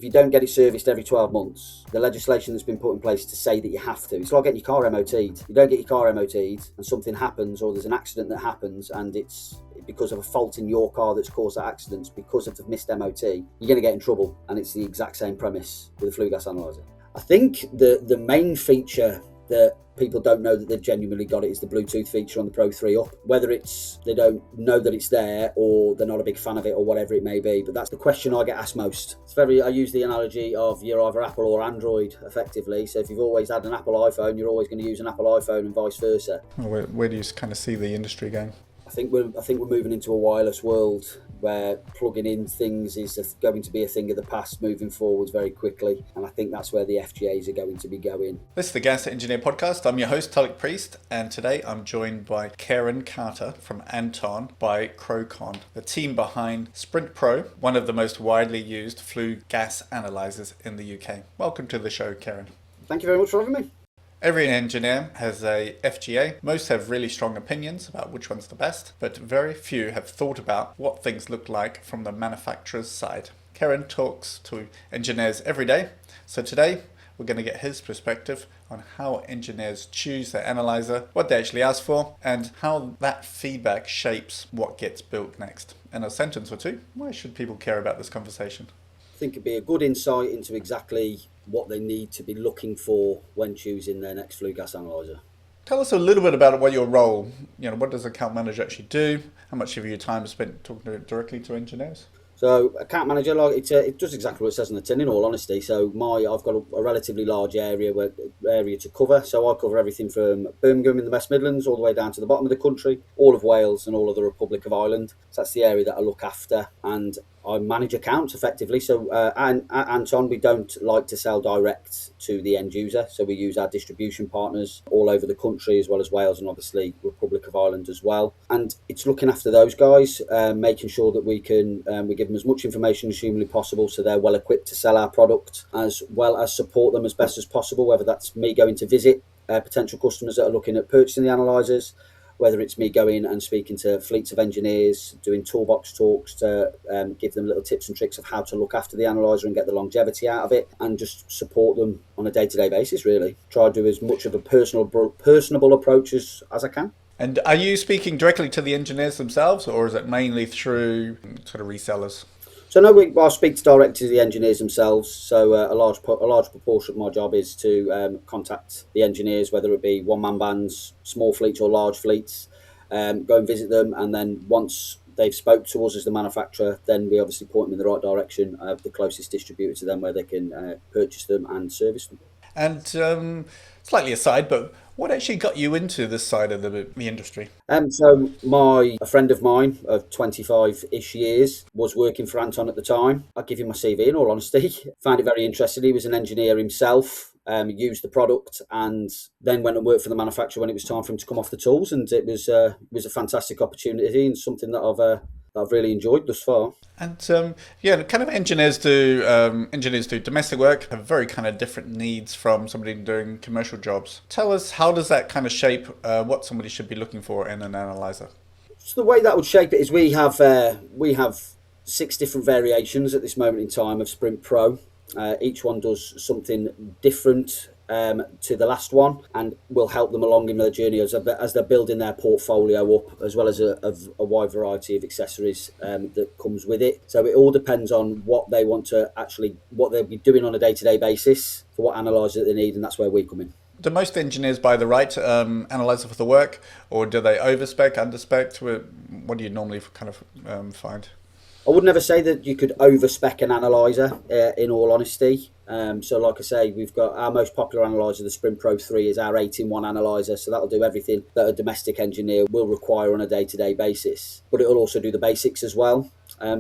if you don't get it serviced every 12 months, the legislation that's been put in place to say that you have to, it's like getting your car MOT'd. You don't get your car MOT'd and something happens, or there's an accident that happens and it's because of a fault in your car that's caused that accident, because of the missed MOT, you're going to get in trouble. And it's the exact same premise with a flue gas analyzer. I think the main feature that people don't know that they've genuinely got it is the Bluetooth feature on the Pro 3 Up. Whether it's they don't know that it's there, or they're not a big fan of it, or whatever it may be, but that's the question I get asked most. I use the analogy of you're either Apple or Android, effectively. So if you've always had an Apple iPhone, you're always going to use an Apple iPhone, and vice versa. Where do you kind of see the industry going? I think we're moving into a wireless world where plugging in things is going to be a thing of the past, moving forwards very quickly, and I think that's where the FGAs are going to be going. This is the Gas Engineer Podcast. I'm your host, Tulloch Priest, and today I'm joined by Kieran Carter from Anton by Crowcon, the team behind Sprint Pro, one of the most widely used flue gas analyzers in the UK. Welcome to the show, Kieran. Thank you very much for having me. Every engineer has a FGA. Most have really strong opinions about which one's the best, but very few have thought about what things look like from the manufacturer's side. Kieren talks to engineers every day, so today we're going to get his perspective on how engineers choose their analyzer, what they actually ask for, and how that feedback shapes what gets built next. In a sentence or two, why should people care about this conversation? I think it'd be a good insight into exactly what they need to be looking for when choosing their next flue gas analyzer. Tell us a little bit about what your role, what does account manager actually do? How much of your time is spent talking directly to engineers? So account manager, it does exactly what it says on the tin, in all honesty. So I've got a relatively large area to cover. So I cover everything from Birmingham in the West Midlands all the way down to the bottom of the country, all of Wales and all of the Republic of Ireland. So that's the area that I look after, and I manage accounts effectively. So at Anton, we don't like to sell direct to the end user. So we use our distribution partners all over the country, as well as Wales and obviously Republic of Ireland as well. And it's looking after those guys, making sure that we give them as much information as humanly possible so they're well equipped to sell our product, as well as support them as best as possible, whether that's me going to visit potential customers that are looking at purchasing the analyzers, whether it's me going and speaking to fleets of engineers, doing toolbox talks to give them little tips and tricks of how to look after the analyzer and get the longevity out of it, and just support them on a day-to-day basis, really. Try to do as much of a personable approach as I can. And are you speaking directly to the engineers themselves, or is it mainly through sort of resellers? So no, I speak directly to the engineers themselves. So a large proportion of my job is to contact the engineers, whether it be one-man bands, small fleets or large fleets, go and visit them, and then once they've spoke to us as the manufacturer, then we obviously point them in the right direction of the closest distributor to them where they can purchase them and service them. And slightly aside, but what actually got you into this side of the industry? So a friend of mine of 25-ish years was working for Anton at the time. I'll give you my CV in all honesty. Found it very interesting. He was an engineer himself, used the product, and then went and worked for the manufacturer when it was time for him to come off the tools. And it was a fantastic opportunity and something that I've really enjoyed thus far. And kind of engineers do domestic work, have very kind of different needs from somebody doing commercial jobs. Tell us, how does that kind of shape what somebody should be looking for in an analyzer? So the way that would shape it is we have 6 different variations at this moment in time of Sprint Pro. Each one does something different to the last one, and will help them along in their journey as they're building their portfolio up, as well as a wide variety of accessories that comes with it. So it all depends on what they want to what they'll be doing on a day-to-day basis for what analyzer they need, and that's where we come in. Do most engineers buy the right analyzer for the work, or do they overspec, underspec? What do you normally kind of find? I would never say that you could overspec an analyzer, in all honesty. So like I say, we've got our most popular analyzer, the Sprint Pro 3, is our 8-in-1 analyzer. So that'll do everything that a domestic engineer will require on a day-to-day basis. But it'll also do the basics as well.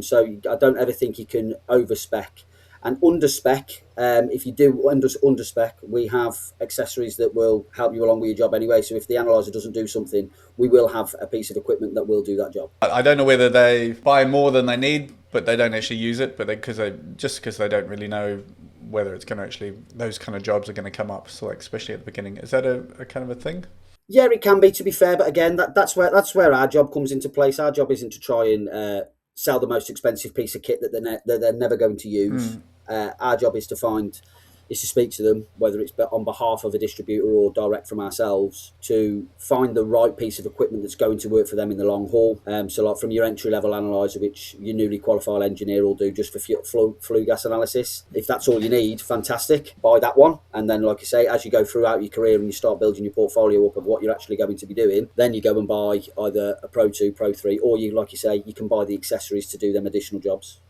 So I don't ever think you can overspec. And underspec, if you do underspec, we have accessories that will help you along with your job anyway. So if the analyzer doesn't do something, we will have a piece of equipment that will do that job. I don't know whether they buy more than they need, but they don't actually use it, but because they don't really know whether it's going to actually, those kind of jobs are going to come up. So like, especially at the beginning, is that a kind of a thing? Yeah, it can be, to be fair, but again, that's where our job comes into place. Our job isn't to try and sell the most expensive piece of kit that they're never going to use. Our job is to speak to them, whether it's on behalf of a distributor or direct from ourselves, to find the right piece of equipment that's going to work for them in the long haul. So like from your entry level analyzer, which your newly qualified engineer will do just for flue gas analysis. If that's all you need, fantastic, buy that one. And then, like I say, as you go throughout your career and you start building your portfolio up of what you're actually going to be doing, then you go and buy either a Pro 2, Pro 3, or you, like you say, you can buy the accessories to do them additional jobs.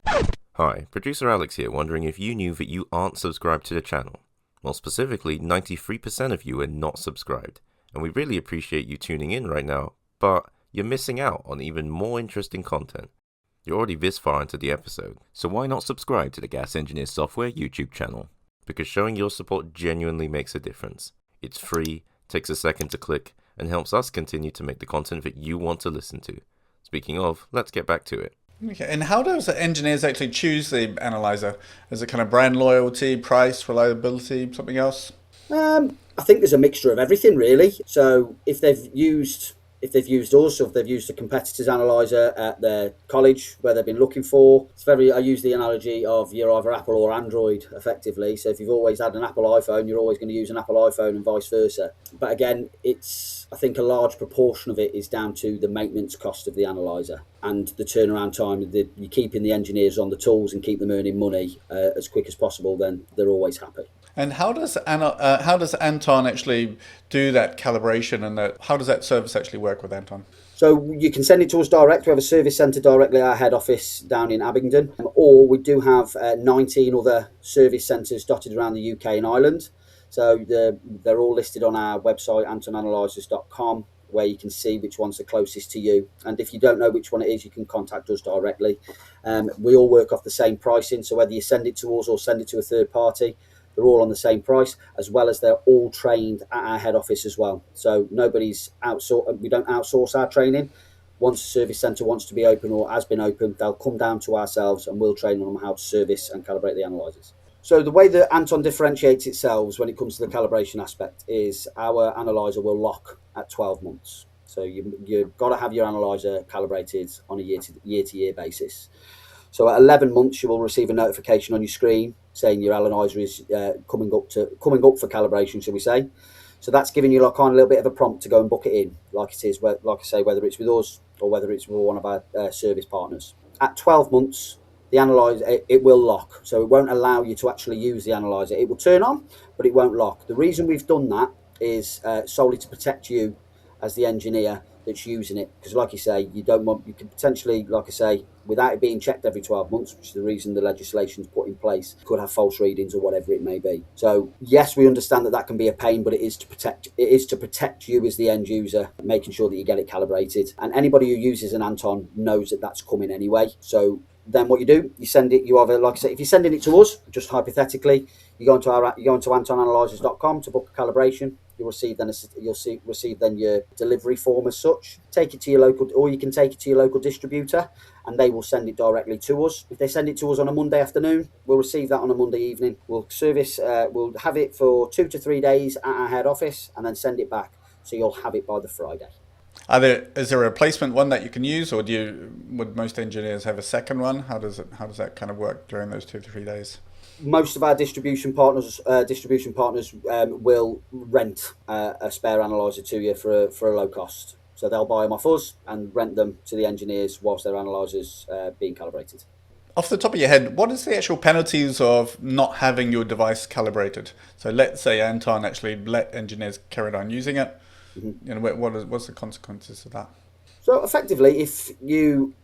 Hi, producer Alex here, wondering if you knew that you aren't subscribed to the channel. Well, specifically, 93% of you are not subscribed, and we really appreciate you tuning in right now, but you're missing out on even more interesting content. You're already this far into the episode, so why not subscribe to the Gas Engineer Software YouTube channel? Because showing your support genuinely makes a difference. It's free, takes a second to click, and helps us continue to make the content that you want to listen to. Speaking of, let's get back to it. Okay, and how does engineers actually choose the analyzer? Is it kind of brand loyalty, price, reliability, something else? I think there's a mixture of everything, really. So if they've used us, or if they've used a competitor's analyzer at their college where they've been looking for, I use the analogy of you're either Apple or Android, effectively. So if you've always had an Apple iPhone, you're always going to use an Apple iPhone and vice versa. But again, I think a large proportion of it is down to the maintenance cost of the analyzer and the turnaround time. You're keeping the engineers on the tools and keep them earning money as quick as possible, then they're always happy. And how does Anton actually do that calibration, and how does that service actually work with Anton? So you can send it to us direct. We have a service centre directly at our head office down in Abingdon, or we do have 19 other service centres dotted around the UK and Ireland. So they're all listed on our website, antonanalysers.com, where you can see which one's the closest to you. And if you don't know which one it is, you can contact us directly. We all work off the same pricing, so whether you send it to us or send it to a third party, they're all on the same price, as well as they're all trained at our head office as well. So nobody's outsourced. We don't outsource our training. Once a service centre wants to be open or has been open, they'll come down to ourselves and we'll train them on how to service and calibrate the analyzers. So the way that Anton differentiates itself when it comes to the calibration aspect is our analyzer will lock at 12 months. So you've got to have your analyzer calibrated on a year-to-year basis. So at 11 months, you will receive a notification on your screen saying your analyzer is coming up for calibration, shall we say. So that's giving you a little bit of a prompt to go and book it in, like it is, like I say, whether it's with us or whether it's with one of our service partners. At 12 months, the analyzer, it will lock. So it won't allow you to actually use the analyzer. It will turn on, but it won't lock. The reason we've done that is solely to protect you as the engineer that's using it, because like you say, you can potentially, like I say, without it being checked every 12 months, which is the reason the legislation's put in place, could have false readings or whatever it may be. So yes, we understand that can be a pain, but it is to protect you as the end user, making sure that you get it calibrated. And anybody who uses an Anton knows that that's coming anyway. So then what you do, you send it, you either, like I say, if you're sending it to us, just hypothetically, you go into antonanalysers.com to book a calibration. You'll receive then your delivery form as such. Take it to your local, or you can take it to your local distributor, and they will send it directly to us. If they send it to us on a Monday afternoon, we'll receive that on a Monday evening. We'll have it for 2 to 3 days at our head office, and then send it back. So you'll have it by the Friday. Is there a replacement one that you can use, or would most engineers have a second one? How does that kind of work during those 2 to 3 days? Most of our distribution partners will rent a spare analyzer to you for a low cost. So they'll buy them off us and rent them to the engineers whilst their analyzers being calibrated. Off the top of your head, what is the actual penalties of not having your device calibrated? So let's say Anton actually let engineers carry on using it. Mm-hmm. What's the consequences of that? So effectively, if you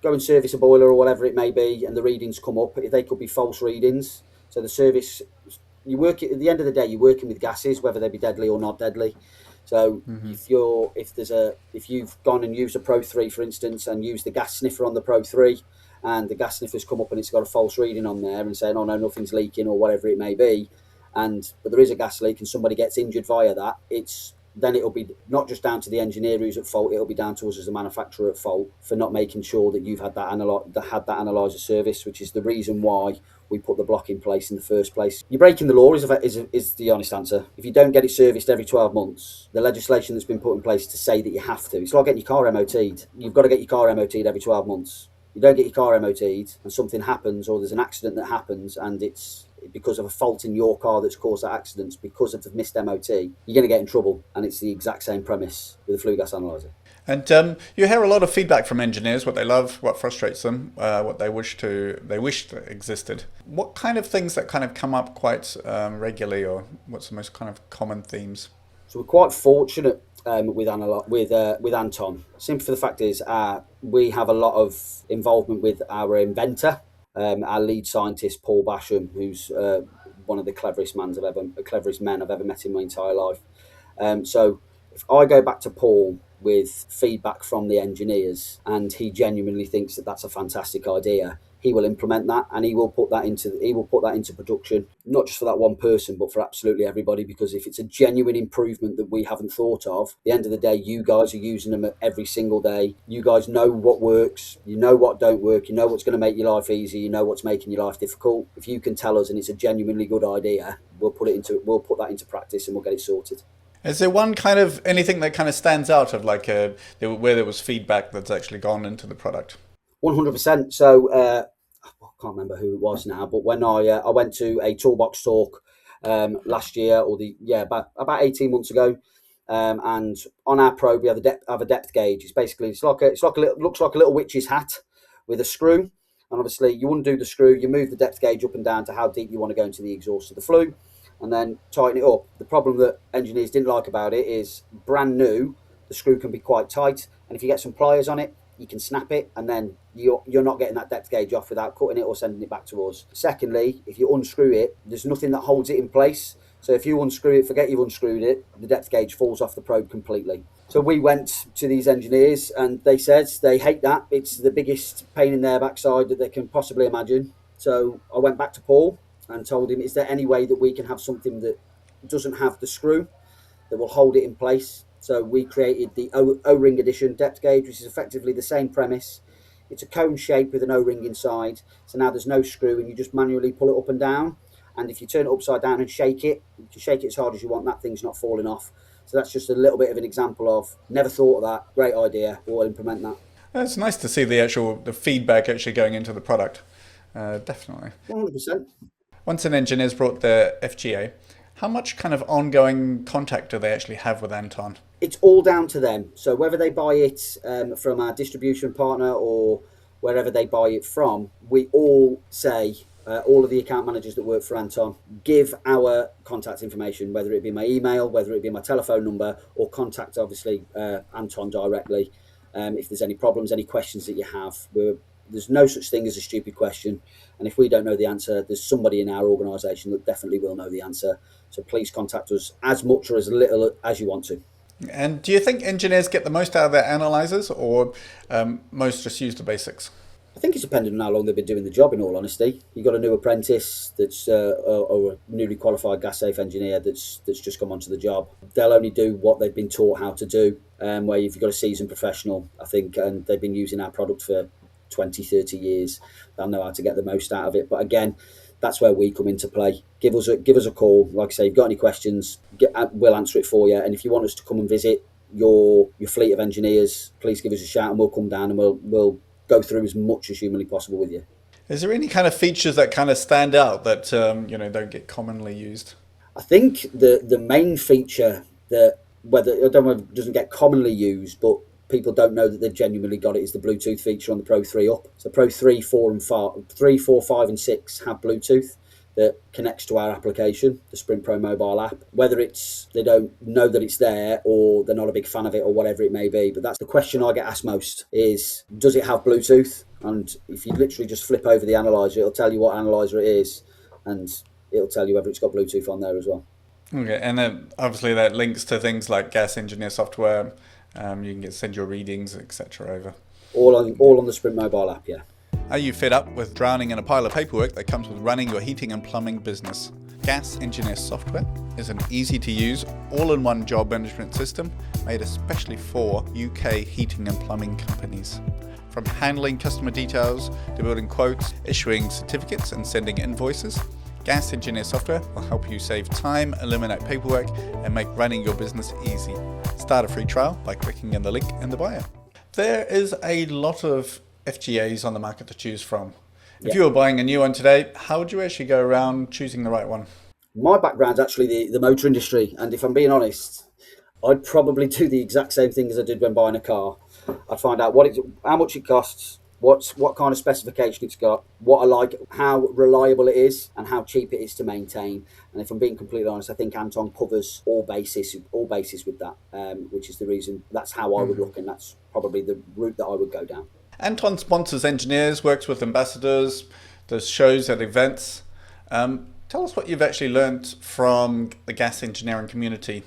go and service a boiler or whatever it may be, and the readings come up, they could be false readings. So the service, at the end of the day, you're working with gases, whether they be deadly or not deadly. So if you've gone and used a Pro 3, for instance, and used the gas sniffer on the Pro 3, and the gas sniffer's come up and it's got a false reading on there and saying, oh no, nothing's leaking or whatever it may be, but there is a gas leak and somebody gets injured via that, then it'll be not just down to the engineer who's at fault, it'll be down to us as the manufacturer at fault for not making sure that you've had that analyzer service, which is the reason why we put the block in place in the first place. You're breaking the law is the honest answer. If you don't get it serviced every 12 months, the legislation that's been put in place to say that you have to, it's like getting your car MOT'd. You've got to get your car MOT'd every 12 months. you don't get your car MOT'd and something happens, or there's an accident that happens and it's because of a fault in your car that's caused that accident, because of the missed MOT, you're going to get in trouble. And it's the exact same premise with the flue gas analyzer. And you hear a lot of feedback from engineers, what they love, what frustrates them, what they wish that existed. What kind of things that kind of come up quite regularly, or what's the most kind of common themes? So we're quite fortunate with Anton. Simply for the fact is we have a lot of involvement with our inventor, our lead scientist Paul Basham, who's one of the cleverest men I've ever met in my entire life. So if I go back to Paul with feedback from the engineers and he genuinely thinks that that's a fantastic idea, he will implement that, and he will put that into production, not just for that one person, but for absolutely everybody. Because if it's a genuine improvement that we haven't thought of, at the end of the day, you guys are using them every single day. You guys know what works, you know what don't work, you know what's going to make your life easy, you know what's making your life difficult. If you can tell us and it's a genuinely good idea, we'll put that into practice and we'll get it sorted. Is there one kind of anything that kind of stands out of like where there was feedback that's actually gone into the product? 100%. So I can't remember who it was now, but when I went to a toolbox talk last year, or about 18 months ago, and on our probe we have a depth gauge. Looks like a little witch's hat with a screw, and obviously you undo the screw, you move the depth gauge up and down to how deep you want to go into the exhaust of the flue, and then tighten it up. The problem that engineers didn't like about it is, brand new, the screw can be quite tight, and if you get some pliers on it, you can snap it, and then you're not getting that depth gauge off without cutting it or sending it back to us. Secondly, if you unscrew it, there's nothing that holds it in place. So if you unscrew it, forget you've unscrewed it, the depth gauge falls off the probe completely. So we went to these engineers and they said they hate that. It's the biggest pain in their backside that they can possibly imagine. So I went back to Paul and told him, is there any way that we can have something that doesn't have the screw, that will hold it in place? So we created the O-ring edition depth gauge, which is effectively the same premise. It's a cone shape with an O-ring inside. So now there's no screw and you just manually pull it up and down. And if you turn it upside down and shake it, you can shake it as hard as you want, that thing's not falling off. So that's just a little bit of an example of, never thought of that, great idea, we'll implement that. It's nice to see the feedback actually going into the product. Definitely. 100%. Once an engineer's brought the FGA, how much kind of ongoing contact do they actually have with Anton? It's all down to them. So whether they buy it from our distribution partner or wherever they buy it from, we all say, all of the account managers that work for Anton, give our contact information, whether it be my email, whether it be my telephone number, or contact, obviously, Anton directly. If there's any problems, any questions that you have, there's no such thing as a stupid question. And if we don't know the answer, there's somebody in our organisation that definitely will know the answer. So please contact us as much or as little as you want to. And do you think engineers get the most out of their analyzers, or most just use the basics? I think it's dependent on how long they've been doing the job, in all honesty. You've got a new apprentice that's or a newly qualified gas safe engineer that's just come onto the job. They'll only do what they've been taught how to do. Where if you've got a seasoned professional, I think, and they've been using our product for 20, 30 years, they'll know how to get the most out of it. But again, that's where we come into play. Give us a call. Like I say, if you've got any questions, we'll answer it for you. And if you want us to come and visit your fleet of engineers, please give us a shout and we'll come down and we'll go through as much as humanly possible with you. Is there any kind of features that kind of stand out that don't get commonly used? I think the main feature that, I don't know if it doesn't get commonly used, but people don't know that they've genuinely got it, is the Bluetooth feature on the Pro 3 up. So Pro 3, 4, 5 and 6 have Bluetooth that connects to our application, the Sprint Pro mobile app. Whether it's they don't know that it's there or they're not a big fan of it or whatever it may be, but that's the question I get asked most is, does it have Bluetooth? And if you literally just flip over the Analyser, it'll tell you what Analyser it is, and it'll tell you whether it's got Bluetooth on there as well. Okay, and then obviously that links to things like gas engineer software. You can send your readings, etc. over. All on the Sprint mobile app, yeah. Are you fed up with drowning in a pile of paperwork that comes with running your heating and plumbing business? Gas Engineer Software is an easy-to-use, all-in-one job management system made especially for UK heating and plumbing companies. From handling customer details to building quotes, issuing certificates and sending invoices, Gas Engineer Software will help you save time, eliminate paperwork, and make running your business easy. Start a free trial by clicking in the link in the bio. There is a lot of FGAs on the market to choose from. If you were buying a new one today, how would you actually go around choosing the right one? My background's actually the motor industry, and if I'm being honest, I'd probably do the exact same thing as I did when buying a car. I'd find out how much it costs, what kind of specification it's got, what I like, how reliable it is, and how cheap it is to maintain. And if I'm being completely honest, I think Anton covers all bases with that, which is the reason. That's how I would look, and that's probably the route that I would go down. Anton sponsors engineers, works with ambassadors, does shows at events. Tell us what you've actually learned from the gas engineering community,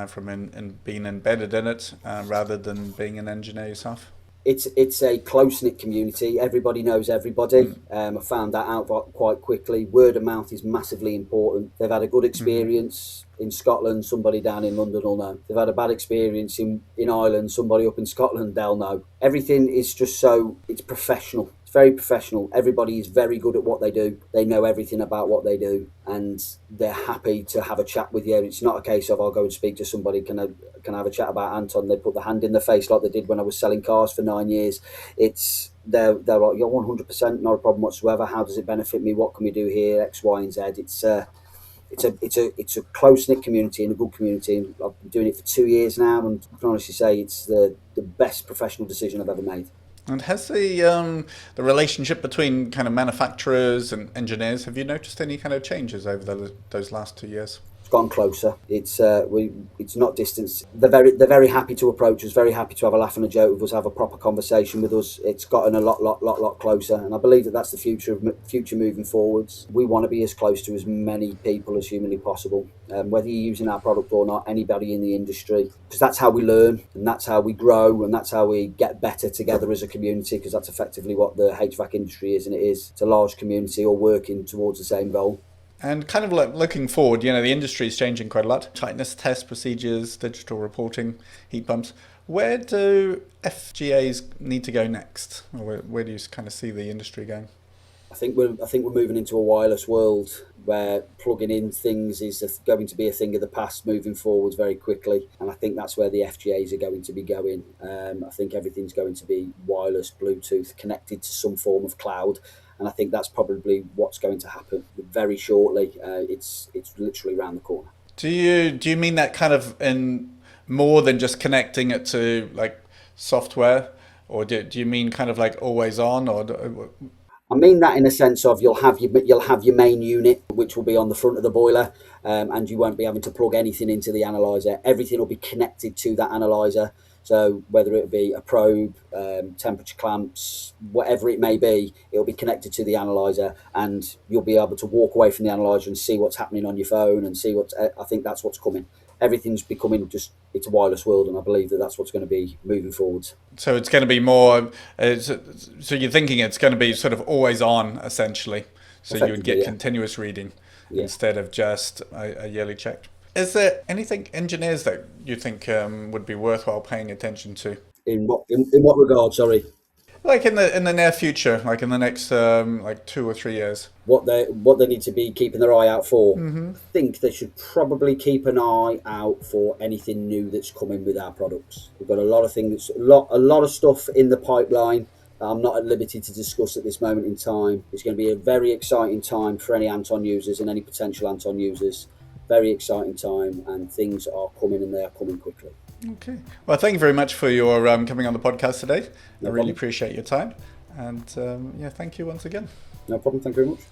from being embedded in it, rather than being an engineer yourself. It's a close-knit community. Everybody knows everybody. I found that out quite quickly. Word of mouth is massively important. They've had a good experience in Scotland, somebody down in London will know. They've had a bad experience in Ireland, somebody up in Scotland, they'll know. Everything is just it's professional. It's very professional. Everybody is very good at what they do. They know everything about what they do, and they're happy to have a chat with you. It's not a case of I'll go and speak to somebody, can I have a chat about Anton? They put the hand in the face like they did when I was selling cars for 9 years. They're like, you're 100%, not a problem whatsoever. How does it benefit me? What can we do here? X, Y, and Z. It's a close-knit community and a good community. And I've been doing it for 2 years now, and I can honestly say it's the best professional decision I've ever made. And has the relationship between kind of manufacturers and engineers, have you noticed any kind of changes over those last 2 years? It's gotten closer. It's not distance. They're very happy to approach us, very happy to have a laugh and a joke with us, have a proper conversation with us. It's gotten a lot closer, and I believe that's the future moving forwards. We want to be as close to as many people as humanly possible, whether you're using our product or not. Anybody in the industry, because that's how we learn, and that's how we grow, and that's how we get better together as a community. Because that's effectively what the HVAC industry is, and it's a large community all working towards the same goal. And kind of like looking forward, the industry is changing quite a lot. Tightness test procedures, digital reporting, heat pumps. Where do FGAs need to go next? Or where do you kind of see the industry going? I think we're moving into a wireless world where plugging in things is going to be a thing of the past, moving forwards very quickly. And I think that's where the FGAs are going to be going. I think everything's going to be wireless, Bluetooth, connected to some form of cloud. And I think that's probably what's going to happen very shortly. It's literally around the corner. Do you mean that kind of in more than just connecting it to like software, or do you mean kind of like always on? Or I mean that in a sense of you'll have your main unit, which will be on the front of the boiler, and you won't be having to plug anything into the analyzer. Everything will be connected to that analyzer. So whether it be a probe, temperature clamps, whatever it may be, it'll be connected to the analyzer, and you'll be able to walk away from the analyzer and see what's happening on your phone and see I think that's what's coming. Everything's becoming it's a wireless world, and I believe that's what's going to be moving forwards. So it's going to be more, so you're thinking it's going to be sort of always on, essentially. So you would get continuous reading instead of just a yearly check. Is there anything engineers that you think would be worthwhile paying attention to? In what regard? Sorry. Like in the near future, like in the next 2 or 3 years. What they need to be keeping their eye out for. I think they should probably keep an eye out for anything new that's coming with our products. We've got a lot of things, a lot of stuff in the pipeline that I'm not at liberty to discuss at this moment in time. It's going to be a very exciting time for any Anton users and any potential Anton users. Very exciting time, and things are coming, and they are coming quickly. Okay. Well, thank you very much for your coming on the podcast today. No I really problem. appreciate your time. And thank you once again. No problem. Thank you very much.